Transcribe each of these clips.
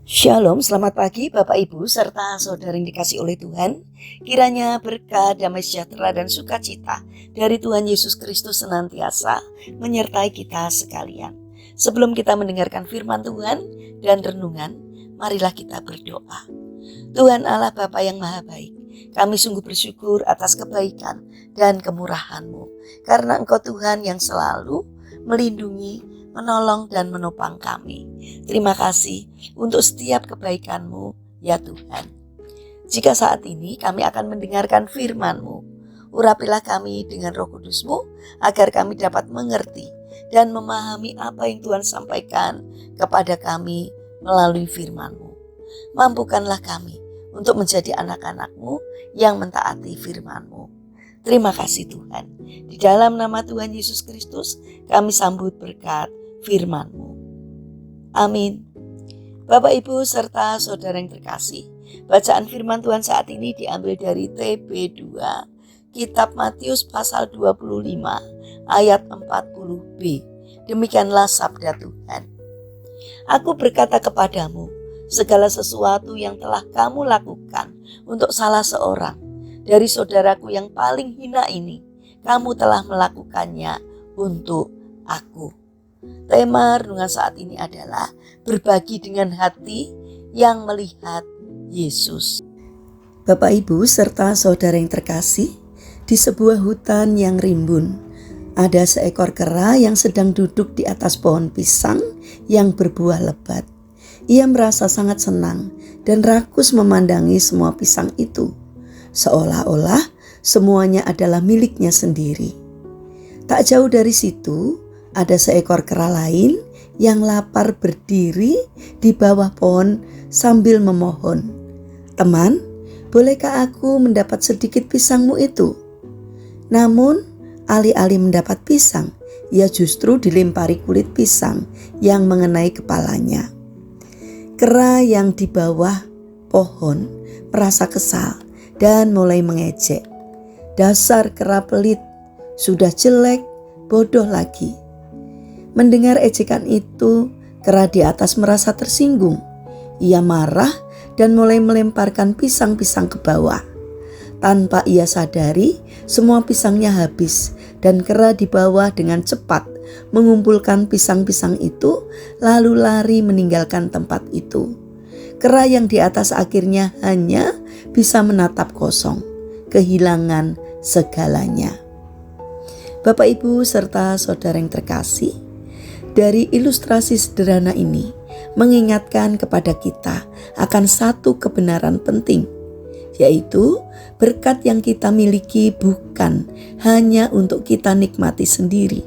Shalom, selamat pagi Bapak Ibu serta saudara yang dikasih oleh Tuhan. Kiranya berkat, damai sejahtera dan sukacita dari Tuhan Yesus Kristus senantiasa menyertai kita sekalian. Sebelum kita mendengarkan firman Tuhan dan renungan, marilah kita berdoa. Tuhan Allah Bapa yang Maha Baik, kami sungguh bersyukur atas kebaikan dan kemurahan-Mu, karena Engkau Tuhan yang selalu melindungi, menolong dan menopang kami. Terima kasih untuk setiap kebaikan-Mu ya Tuhan. Jika saat ini kami akan mendengarkan firman-Mu, urapilah kami dengan Roh Kudus-Mu agar kami dapat mengerti dan memahami apa yang Tuhan sampaikan kepada kami melalui firman-Mu. Mampukanlah kami untuk menjadi anak-anak-Mu yang mentaati firman-Mu. Terima kasih Tuhan. Di dalam nama Tuhan Yesus Kristus kami sambut berkat firman-Mu. Amin. Bapak Ibu serta saudara yang terkasih, bacaan firman Tuhan saat ini diambil dari TB2, Kitab Matius pasal 25 ayat 40b. Demikianlah sabda Tuhan. Aku berkata kepadamu, segala sesuatu yang telah kamu lakukan untuk salah seorang dari saudaraku yang paling hina ini, kamu telah melakukannya untuk aku. Tema renungan saat ini adalah berbagi dengan hati yang melihat Yesus. Bapak Ibu serta saudara yang terkasih, di sebuah hutan yang rimbun, ada seekor kera yang sedang duduk di atas pohon pisang yang berbuah lebat. Ia merasa sangat senang dan rakus memandangi semua pisang itu, seolah-olah semuanya adalah miliknya sendiri. Tak jauh dari situ, ada seekor kera lain yang lapar berdiri di bawah pohon sambil memohon, "Teman, bolehkah aku mendapat sedikit pisangmu itu?" Namun, alih-alih mendapat pisang, ia justru dilempari kulit pisang yang mengenai kepalanya. Kera yang di bawah pohon merasa kesal dan mulai mengejek. "Dasar kera pelit, sudah jelek, bodoh lagi." Mendengar ejekan itu, kera di atas merasa tersinggung. Ia marah dan mulai melemparkan pisang-pisang ke bawah. Tanpa ia sadari, semua pisangnya habis dan kera di bawah dengan cepat mengumpulkan pisang-pisang itu lalu lari meninggalkan tempat itu. Kera yang di atas akhirnya hanya bisa menatap kosong, kehilangan segalanya. Bapak Ibu serta saudara yang terkasih, dari ilustrasi sederhana ini mengingatkan kepada kita akan satu kebenaran penting, yaitu berkat yang kita miliki bukan hanya untuk kita nikmati sendiri.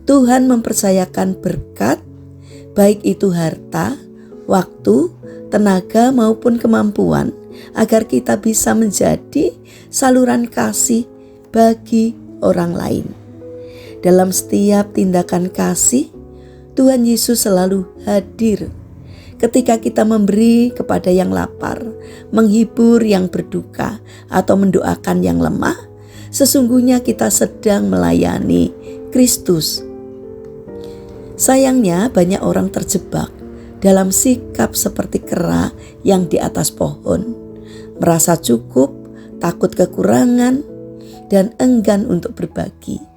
Tuhan mempercayakan berkat, baik itu harta, waktu, tenaga maupun kemampuan, agar kita bisa menjadi saluran kasih bagi orang lain. Dalam setiap tindakan kasih, Tuhan Yesus selalu hadir. Ketika kita memberi kepada yang lapar, menghibur yang berduka, atau mendoakan yang lemah, sesungguhnya kita sedang melayani Kristus. Sayangnya banyak orang terjebak dalam sikap seperti kera yang di atas pohon, merasa cukup, takut kekurangan, dan enggan untuk berbagi.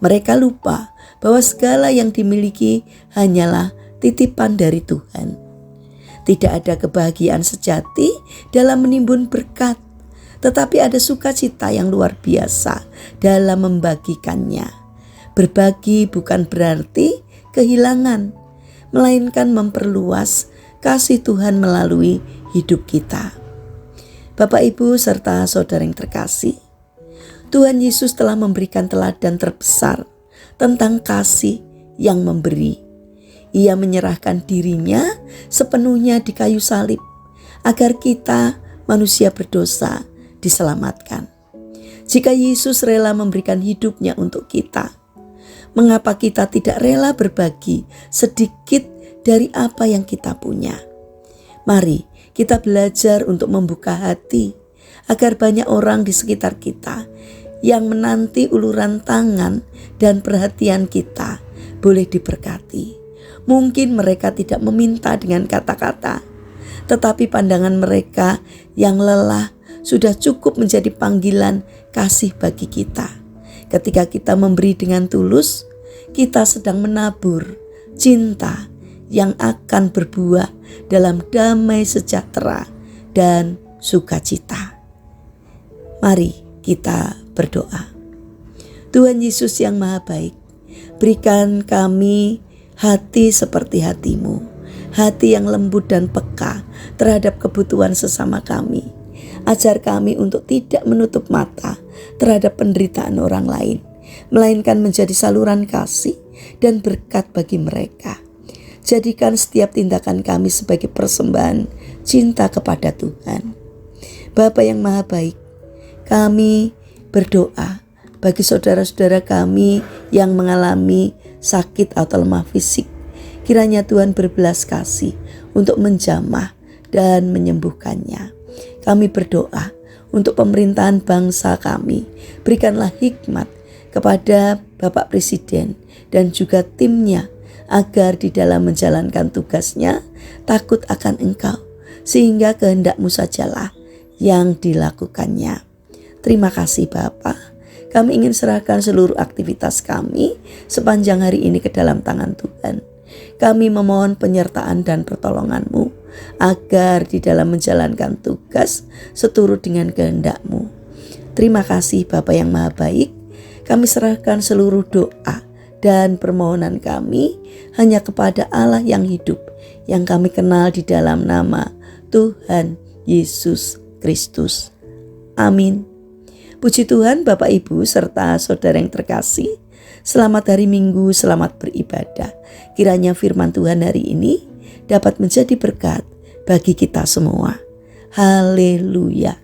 Mereka lupa bahwa segala yang dimiliki hanyalah titipan dari Tuhan. Tidak ada kebahagiaan sejati dalam menimbun berkat, tetapi ada sukacita yang luar biasa dalam membagikannya. Berbagi bukan berarti kehilangan, melainkan memperluas kasih Tuhan melalui hidup kita. Bapak Ibu serta saudara yang terkasih, Tuhan Yesus telah memberikan teladan terbesar tentang kasih yang memberi. Ia menyerahkan dirinya sepenuhnya di kayu salib agar kita, manusia berdosa, diselamatkan. Jika Yesus rela memberikan hidupnya untuk kita, mengapa kita tidak rela berbagi sedikit dari apa yang kita punya? Mari kita belajar untuk membuka hati agar banyak orang di sekitar kita yang menanti uluran tangan dan perhatian kita boleh diberkati. Mungkin mereka tidak meminta dengan kata-kata, tetapi pandangan mereka yang lelah sudah cukup menjadi panggilan kasih bagi kita. Ketika kita memberi dengan tulus, kita sedang menabur cinta yang akan berbuah dalam damai sejahtera dan sukacita. Mari kita berdoa. Tuhan Yesus yang Maha Baik, berikan kami hati seperti hati-Mu, hati yang lembut dan peka terhadap kebutuhan sesama kami. Ajar kami untuk tidak menutup mata terhadap penderitaan orang lain, melainkan menjadi saluran kasih dan berkat bagi mereka. Jadikan setiap tindakan kami sebagai persembahan cinta kepada Tuhan. Bapa yang Maha Baik, kami berdoa bagi saudara-saudara kami yang mengalami sakit atau lemah fisik. Kiranya Tuhan berbelas kasih untuk menjamah dan menyembuhkannya. Kami berdoa untuk pemerintahan bangsa kami. Berikanlah hikmat kepada Bapak Presiden dan juga timnya, agar di dalam menjalankan tugasnya takut akan Engkau, sehingga kehendak-Mu sajalah yang dilakukannya. Terima kasih Bapa. Kami ingin serahkan seluruh aktivitas kami sepanjang hari ini ke dalam tangan Tuhan. Kami memohon penyertaan dan pertolongan-Mu, agar di dalam menjalankan tugas seturut dengan kehendak-Mu. Terima kasih Bapa yang Maha Baik. Kami serahkan seluruh doa dan permohonan kami hanya kepada Allah yang hidup, yang kami kenal di dalam nama Tuhan Yesus Kristus. Amin. Puji Tuhan Bapak Ibu serta saudara yang terkasih. Selamat hari Minggu, selamat beribadah. Kiranya firman Tuhan hari ini dapat menjadi berkat bagi kita semua. Haleluya.